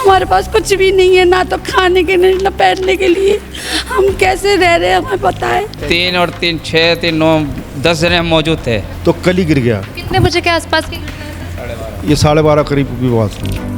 हमारे पास कुछ भी नहीं है, ना तो खाने के लिए ना पहनने के लिए। हम कैसे रह रहे हैं हमें पता है। 3 और 3 6 3 9 10 जने हम मौजूद थे। तो कल ही गिर गया। कितने बजे के आसपास की घटना है? ये 12:30 करीब की बात है।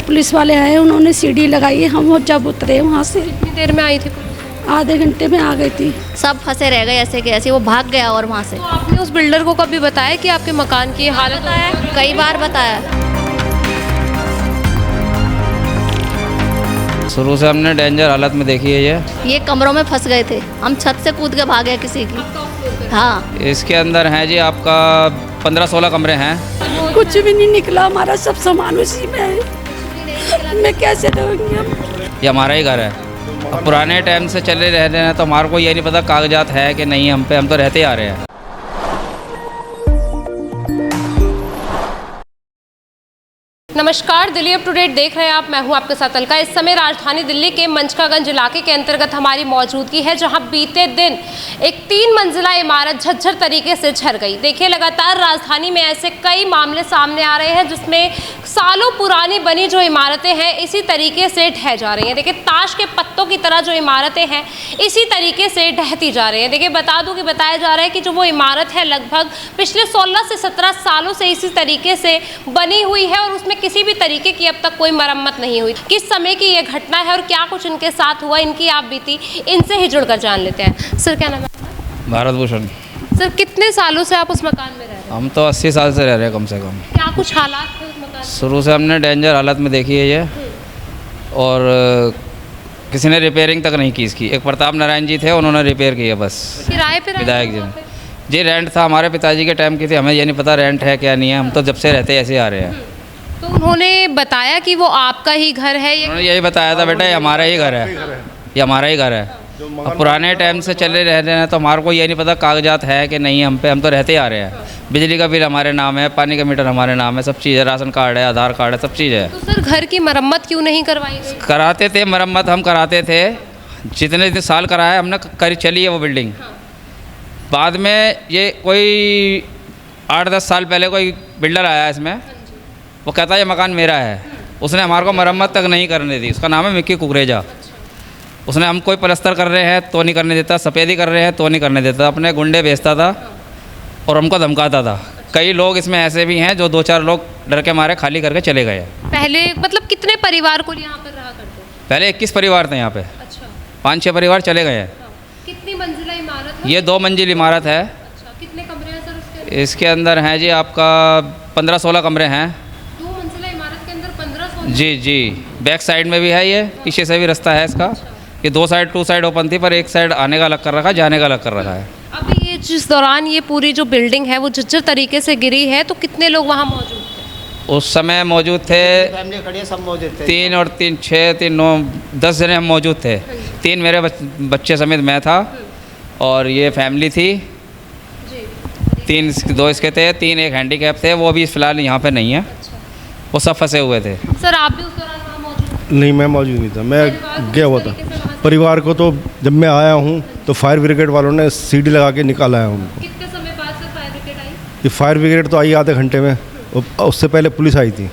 पुलिस वाले आए, उन्होंने सीढ़ी लगाई है, हम जब उतरे वहाँ से कितनी देर में आई थी पुलिस? आधे घंटे में आ गई थी। सब फंसे रह गए ऐसे के ऐसे, वो भाग गया और वहाँ से। तो आपने उस बिल्डर को कभी बताया कि आपके मकान की हालत है? कई बार बताया। शुरू से हमने डेंजर हालत में देखी है ये कमरों में फंस गए थे, हम छत से कूद के भागे किसी की। हाँ, इसके अंदर है जी आपका 15-16 कमरे हैं। कुछ भी नहीं निकला, हमारा सब सामान उसी में है। मैं कैसे रहूँगी हम? ये हमारा ही घर है। अब पुराने टाइम से चले रह रहे हैं तो हमारे को ये नहीं पता कागजात है कि नहीं हम पे, हम तो रहते आ रहे हैं। नमस्कार, दिल्ली अप टू डेट देख रहे हैं आप। मैं हूं आपके साथ अलका। इस समय राजधानी दिल्ली के मंचकागंज इलाके के अंतर्गत हमारी मौजूदगी है, जहां बीते दिन एक 3 मंजिला इमारत झज्जर तरीके से झर गई। देखिए, लगातार राजधानी में ऐसे कई मामले सामने आ रहे हैं जिसमें सालों पुरानी बनी जो इमारतें हैं इसी तरीके से ढह जा रही हैं। देखिए, ताश के पत्तों की तरह जो इमारतें हैं इसी तरीके से ढहती जा रही हैं। देखिए, बता दूं कि बताया जा रहा है कि जो वो इमारत है लगभग पिछले 16 से 17 सालों से इसी तरीके से बनी हुई है और उसमें किसी भी तरीके की अब तक कोई मरम्मत नहीं हुई। किस समय की ये घटना है और क्या कुछ इनके साथ हुआ, इनकी आप बीती, इनसे ही जुड़कर जान लेते हैं। सर, क्या नाम है? भारत भूषण। सर, कितने सालों से आप उस मकान में रह रहे हैं? हम तो 80 साल से रह रहे हैं कम से कम। क्या कुछ हालात थे उस मकान में? शुरू से हमने डेंजर हालत में देखी है ये, और किसी ने रिपेयरिंग तक नहीं की इसकी। एक प्रताप नारायण जी थे, उन्होंने रिपेयर किया बस। किराए पे विधायक जी ने जी, रेंट था हमारे पिताजी के टाइम की थी, हमें ये नहीं पता रेंट है क्या नहीं है। हम तो जब से रहते ऐसे आ रहे हैं। तो उन्होंने बताया कि वो आपका ही घर है? उन्होंने यही बताया था, बेटा ये हमारा ही घर है, ये हमारा ही घर है। अब पुराने टाइम से चले रह रहे हैं तो हमारे को ये नहीं पता कागजात है कि नहीं हम पे, हम तो रहते आ रहे हैं। बिजली का बिल हमारे नाम है, पानी का मीटर हमारे नाम है, सब चीज़ है, राशन कार्ड है, आधार कार्ड है, सब चीज़ है। तो सर, घर की मरम्मत क्यों नहीं करवाई गई? कराते थे मरम्मत, हम कराते थे, जितने साल कराया हमने करी चली है वो बिल्डिंग। बाद में ये कोई 8-10 साल पहले कोई बिल्डर आया इसमें, वो कहता है ये मकान मेरा है। उसने हमारे को मरम्मत तक नहीं करने दी। उसका नाम है मिक्की कुकरेजा। उसने हम कोई प्लस्तर कर रहे हैं तो नहीं करने देता, सफ़ेदी कर रहे हैं तो नहीं करने देता, अपने गुंडे भेजता था और हमको धमकाता था। कई लोग इसमें ऐसे भी हैं जो 2-4 लोग डर के मारे खाली करके चले गए। पहले मतलब कितने परिवार को यहाँ पर रहा करते? पहले 21 परिवार थे यहाँ पे। अच्छा। 5-6 परिवार चले गए हैं। कितनी मंजिला इमारत है? ये 2 मंजिल इमारत है। अच्छा, कितने कमरे हैं सर उसके? इसके अंदर हैं जी आपका 15-16 कमरे हैं। 2 मंजिला इमारत के अंदर 15-16? जी, बैक साइड में भी है, ये पीछे से भी रास्ता है इसका। ये 2 साइड ओपन थी, पर एक साइड आने का अलग कर रखा है, जाने का अलग कर रखा है। अभी ये जिस दौरान ये पूरी जो बिल्डिंग है वो झज्जर तरीके से गिरी है, तो कितने लोग वहाँ मौजूद थे? उस समय मौजूद थे फैमिली खड़ी है, सब मौजूद थे। 3 और 3 6 3 9 10 जने हम मौजूद थे। 3 मेरे बच्चे समेत मैं था और ये फैमिली थी। 2 इसके थे, 3 एक हैंडीकैप थे, वो भी फ़िलहाल यहाँ पे नहीं है। वो सब फंसे हुए थे। सर, आप भी उस दौरान वहाँ मौजूद? नहीं, मैं मौजूद नहीं था, मैं गया हुआ था। परिवार को तो जब मैं आया हूँ तो फायर ब्रिगेड वालों ने सीढ़ी लगा के निकाला है उनको। कितने समय बाद से फायर ब्रिगेड आई? ये फायर ब्रिगेड तो आई आधे घंटे में, उससे पहले पुलिस आई थी।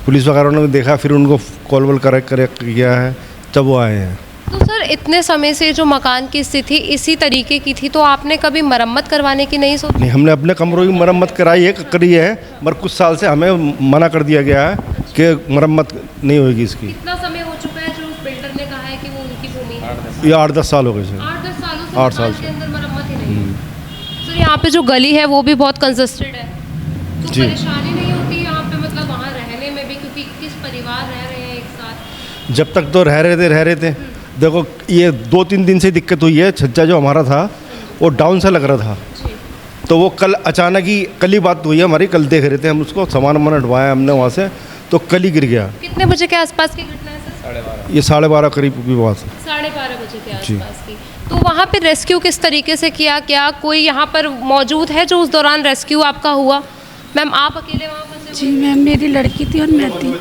पुलिस वगैरह ने देखा, फिर उनको कॉल वॉल कर किया है, तब वो आए हैं। तो सर, इतने समय से जो मकान की स्थिति इसी तरीके की थी, तो आपने कभी मरम्मत करवाने की नहीं सोची? नहीं, हमने अपने कमरों की मरम्मत करी है, मगर कुछ साल से हमें मना कर दिया गया है कि मरम्मत नहीं होगी इसकी। कितना समय हो चुका है जो उस बिल्डर ने कहा है कि वो उनकी भूमि है? ये 8-10 साल हो गए सर। 8-10 सालों से 8 साल मकान के से। अंदर मरम्मत ही नहीं। सर, यहाँ पे जो गली है वो भी बहुत कंजस्टेड है, तो जी। परेशानी नहीं होती यहाँ पे, मतलब वहाँ रहने में भी, क्योंकि 21 परिवार रह रहे हैं एक साथ? जब तक तो रह रहे थे। देखो, ये 2-3 दिन से दिक्कत हुई है। छज्जा जो हमारा था वो डाउन से लग रहा था, तो वो कल अचानक ही, कल ही बात हुई है हमारी। कल देख रहे थे हम उसको, सामान हटवाया हमने वहाँ से, तो कल ही गिर गया। कितने बजे के आसपास की घटना है सर? ये 12:30 करीब की बात है। 12:30 बजे के आसपास की। तो वहाँ पे रेस्क्यू किस तरीके से किया? क्या कोई यहाँ पर मौजूद है जो उस दौरान रेस्क्यू आपका हुआ? मैम, आप अकेले वहाँ फंसे? जी मैम, मेरी लड़की थी और मैं थी।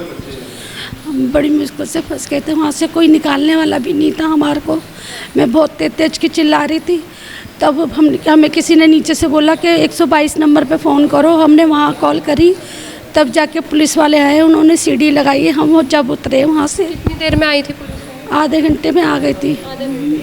हम बड़ी मुश्किल से फंस गए थे, वहाँ से कोई निकालने वाला भी नहीं था हमारे को। मैं बहुत तेज की चिल्ला रही थी, तब हमें किसी ने नीचे से बोला कि 122 नंबर पे फ़ोन करो। हमने वहाँ कॉल करी, तब जाके पुलिस वाले आए, उन्होंने सीढ़ी लगाई। हम जब उतरे वहाँ से, कितनी देर में आई थी पुलिस? आधे घंटे में आ गई थी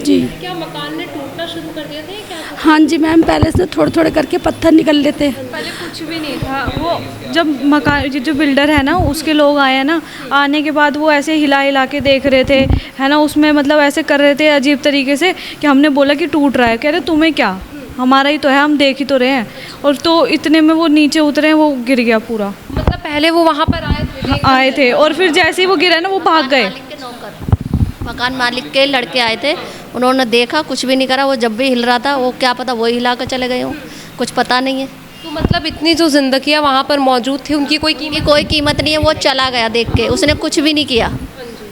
जी। क्या मकान ने टूटना शुरू कर दिया था या क्या? हाँ जी मैम, पहले से थोड़े थोड़े करके पत्थर निकल लेते। पहले कुछ भी नहीं था। वो जब मकान जो बिल्डर है ना, उसके लोग आए हैं ना, आने के बाद वो ऐसे हिला हिला के देख रहे थे, है ना, उसमें मतलब ऐसे कर रहे थे अजीब तरीके से कि हमने बोला कि टूट रहा है। कह रहे तुम्हें क्या, हमारा ही तो है, हम देख ही तो रहे हैं। और तो इतने में वो नीचे उतरे, वो गिर गया पूरा। मतलब पहले वो वहाँ पर आए थे और फिर जैसे ही वो गिरा ना, वो भाग गए। मकान मालिक के लड़के आए थे, उन्होंने देखा, कुछ भी नहीं करा। वो जब भी हिल रहा था, वो क्या पता वही हिला कर चले गए हो, कुछ पता नहीं है। तो मतलब इतनी जो जिंदगियाँ वहाँ पर मौजूद थी, उनकी कोई की कोई कीमत नहीं है। वो चला गया देख के, उसने कुछ भी नहीं किया,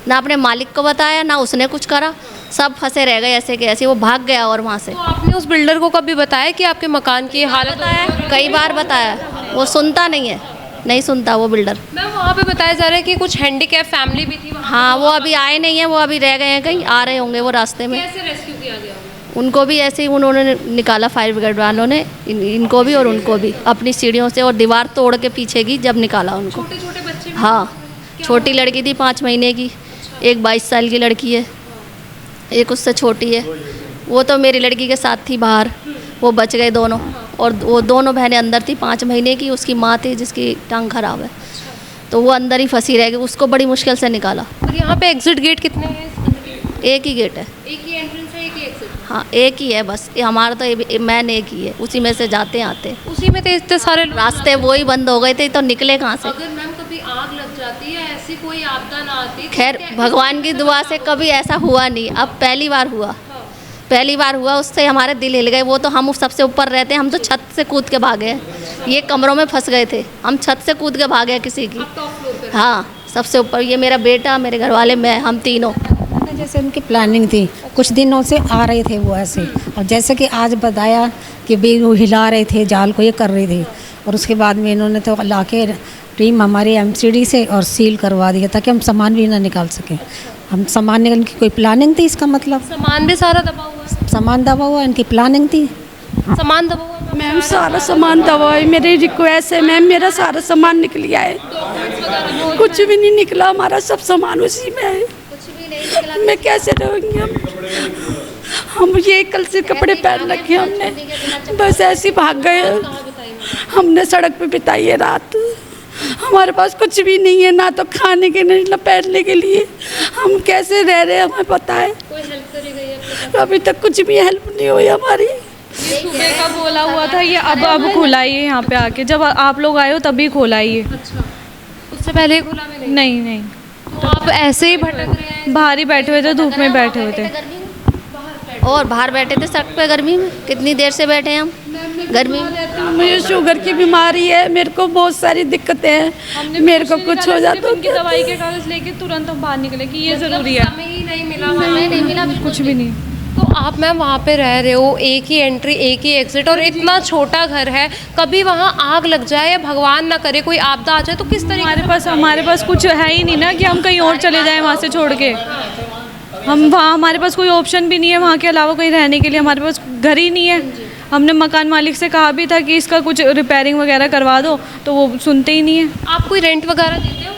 ना अपने मालिक को बताया, ना उसने कुछ करा। सब फंसे रह गए ऐसे के ऐसे, वो भाग गया। और वहाँ से तो आपने उस बिल्डर को कभी बताया कि आपके मकान की हालत बताया, कई बार बताया, वो सुनता नहीं है, नहीं सुनता वो बिल्डर। मैम वहाँ पे बताया जा रहा है कि कुछ हैंडीकैप फैमिली भी थी वहाँ। हाँ, वो अभी आए नहीं हैं, वो अभी रह गए हैं, कहीं आ रहे होंगे वो रास्ते में। कैसे रेस्क्यू किया गया? उनको भी ऐसे ही उन्होंने निकाला, फायर ब्रिगेड वालों ने इनको भी और उनको भी अपनी सीढ़ियों से, और दीवार तोड़ के पीछे की जब निकाला उनको। छोटे छोटे बच्चे भी? हाँ, छोटी लड़की थी 5 महीने की, एक 22 साल की लड़की है, एक उससे छोटी है। वो तो मेरी लड़की के साथ थी बाहर, वो बच गए दोनों। और वो दोनों बहनें अंदर थी, 5 महीने की, उसकी माँ थी जिसकी टांग खराब है, तो वो अंदर ही फंसी रह गई। उसको बड़ी मुश्किल से निकाला। और यहाँ पे एग्जिट गेट कितने हैं? एक ही गेट है। एक ही एंट्रेंस है, एक ही एग्जिट? हाँ, एक ही है बस। ये हमारा तो मैन एक ही है, उसी में से जाते आते। उसी में तो इतने सारे लोग। रास्ते वो ही बंद हो गए थे, तो निकले कहाँ से? अगर मैम कभी आग लग जाती है, ऐसी कोई आपदा ना आती तो खैर क्या- भगवान की दुआ से कभी ऐसा हुआ नहीं, अब पहली बार हुआ। पहली बार हुआ, उससे हमारे दिल हिल गए। वो तो हम सबसे ऊपर रहते हैं, हम तो छत से कूद के भागे हैं। ये कमरों में फंस गए थे, हम छत से कूद के भागे हैं किसी की। हाँ, सबसे ऊपर। ये मेरा बेटा, मेरे घर वाले, मैं, हम तीनों। जैसे उनकी प्लानिंग थी, कुछ दिनों से आ रहे थे वो ऐसे, और जैसे कि आज बताया कि भी वो हिला रहे थे जाल को, ये कर रहे थे। और उसके बाद में इन्होंने तो ला के टीम हमारी MCD से और सील करवा दिया ताकि हम सामान भी ना निकाल सकें। हम सामान निकालने की कोई प्लानिंग थी, इसका मतलब सामान भी सारा दबा हुआ है? सामान दबा हुआ, इनकी प्लानिंग थी। सामान दबा हुआ है? मैम सारा सामान दबा है। मेरी रिक्वेस्ट है मैम, मेरा सारा सामान निकल गया है, कुछ भी नहीं निकला, हमारा सब सामान उसी में है। मैं कैसे रहूँगी? हम ये कल से कपड़े पहन रखे हमने, बस ऐसे ही भाग गए। हमने सड़क पे बिताई है रात। हमारे पास कुछ भी नहीं है, ना तो खाने के नहीं ना पहनने के लिए। हम कैसे रह रहे हैं हमें पता है। कोई हेल्प करी गई है? अभी तक कुछ भी हेल्प नहीं हुई हमारी। सुबह का बोला हुआ था, ये अब खुला ही है यहाँ पे आके। जब आप लोग आए हो तभी खोला ही है। अच्छा, उससे पहले खुला में नहीं? नहीं नहीं, तो आप ऐसे ही भटक रहे हैं? बाहर ही बैठे हुए थे, धूप में बैठे हुए थे। और बाहर बैठे थे सड़क पे गर्मी में, कितनी देर से बैठे हैं हम गर्मी में। मुझे शुगर की बीमारी है, मेरे को बहुत सारी दिक्कतें हैं, मेरे को कुछ हो जाता उनकी दवाई के कागज लेके तुरंत हम बाहर निकले कि ये ज़रूरी है। समय ही नहीं मिला, समय नहीं मिला। कुछ भी नहीं। तो आप मैम वहाँ पे रह रहे हो, एक ही एंट्री, एक ही एग्जिट, और इतना छोटा घर है, कभी वहाँ आग लग जाए या भगवान ना करे कोई आपदा आ जाए तो किस तरीके? हमारे पास कुछ है ही नहीं ना कि हम कहीं और चले जाएं वहाँ से छोड़ के। हम वहाँ, हमारे पास कोई ऑप्शन भी नहीं है वहाँ के अलावा कहीं रहने के लिए। हमारे पास घर ही नहीं है। हमने मकान मालिक से कहा भी था कि इसका कुछ रिपेयरिंग वगैरह करवा दो, तो वो सुनते ही नहीं है। आप कोई रेंट वगैरह देते हो?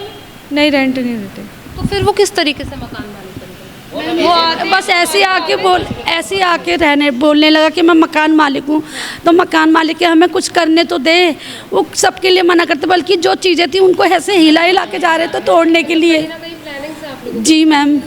नहीं, रेंट नहीं देते। तो फिर वो किस तरीके से मकान मालिक? वो बस ऐसे आके बोलने लगा कि मैं मकान मालिक हूँ, तो मकान मालिक के हमें कुछ करने तो दे। वो सबके लिए मना करते, बल्कि जो चीज़ें थी उनको ऐसे हिला के जा रहे थे तोड़ने के लिए। जी मैम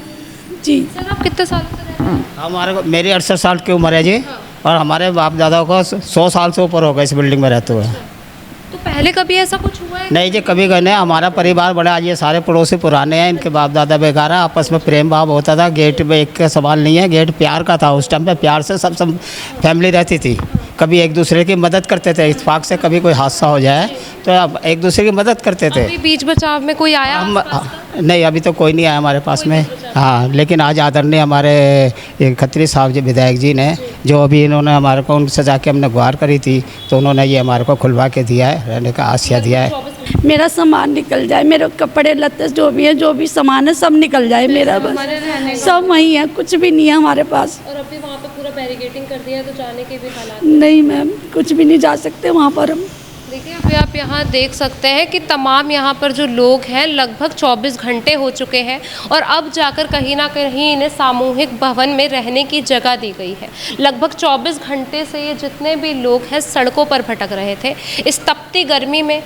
जी। सर आप कितने साल से रह रहे हैं? हमारे को मेरी 68 साल की उम्र है जी, और हमारे बाप दादा को 100 साल से ऊपर हो गए इस बिल्डिंग में रहते हुए। तो पहले कभी ऐसा कुछ हुआ है? नहीं जी, कभी गए नहीं। हमारा परिवार बड़ा, आज ये सारे पड़ोसी पुराने हैं, इनके बाप दादा बेकार है, आपस में प्रेम भाव होता था। गेट में एक का सवाल नहीं है, गेट प्यार का था। उस टाइम पे प्यार से सब फैमिली रहती थी। कभी एक दूसरे की मदद करते थे, इत्तेफाक से कभी कोई हादसा हो जाए तो अब एक दूसरे की मदद करते थे। अभी बीच बचाव में कोई आया? हम नहीं, अभी तो कोई नहीं आया हमारे पास में। हाँ, लेकिन आज आदरणीय हमारे खत्री साहब जी विधायक जी ने, जो अभी इन्होंने हमारे को उनसे जाके हमने गुहार करी थी, तो उन्होंने ये हमारे को खुलवा के दिया है, रहने का आसिया दिया है। मेरा सामान निकल जाए, मेरे कपड़े लत्ते जो भी है, जो भी सामान है सब निकल जाए मेरा, बस सब वहीं है, कुछ भी नहीं है हमारे पास। और अभी वहाँ पे पूरा बैरिकेडिंग कर दिया है, तो जाने के भी हालात नहीं मैम, कुछ भी नहीं जा सकते वहाँ पर हम। देखिए अभी आप यहाँ देख सकते हैं कि तमाम यहाँ पर जो लोग हैं लगभग 24 घंटे हो चुके हैं और अब जाकर कहीं ना कहीं इन्हें सामूहिक भवन में रहने की जगह दी गई है। लगभग 24 घंटे से ये जितने भी लोग हैं सड़कों पर भटक रहे थे इस तपती गर्मी में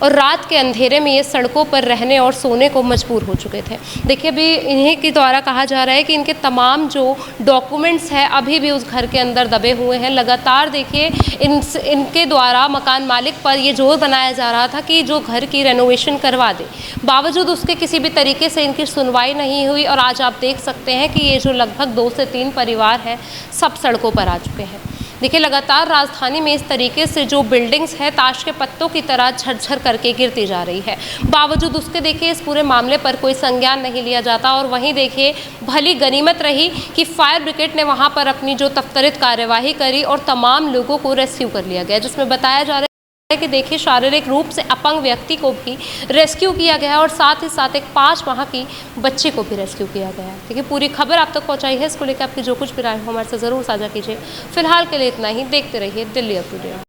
और रात के अंधेरे में ये सड़कों पर रहने और सोने को मजबूर हो चुके थे। देखिए अभी इन्हीं के द्वारा कहा जा रहा है कि इनके तमाम जो डॉक्यूमेंट्स हैं अभी भी उस घर के अंदर दबे हुए हैं। लगातार देखिए इनके द्वारा मकान मालिक पर ये जोर बनाया जा रहा था कि जो घर की रेनोवेशन करवा दे, बावजूद उसके किसी भी तरीके से इनकी सुनवाई नहीं हुई और आज आप देख सकते हैं कि ये जो लगभग 2 से 3 परिवार हैं सब सड़कों पर आ चुके हैं। देखिए लगातार राजधानी में इस तरीके से जो बिल्डिंग्स है ताश के पत्तों की तरह झरझर करके गिरती जा रही है। बावजूद उसके देखिए इस पूरे मामले पर कोई संज्ञान नहीं लिया जाता और वहीं देखिए भली गनीमत रही कि फायर ब्रिगेड ने वहां पर अपनी जो त्वरित कार्यवाही करी और तमाम लोगों को रेस्क्यू कर लिया गया, जिसमें बताया जा रहा है कि देखिए शारीरिक रूप से अपंग व्यक्ति को भी रेस्क्यू किया गया और साथ ही साथ एक 5 माह की बच्ची को भी रेस्क्यू किया गया है। देखिए पूरी खबर आप तक पहुंचाई है, इसको लेकर आपकी जो कुछ भी राय हो हमारे से ज़रूर साझा कीजिए। फिलहाल के लिए इतना ही, देखते रहिए दिल्ली अपडेट।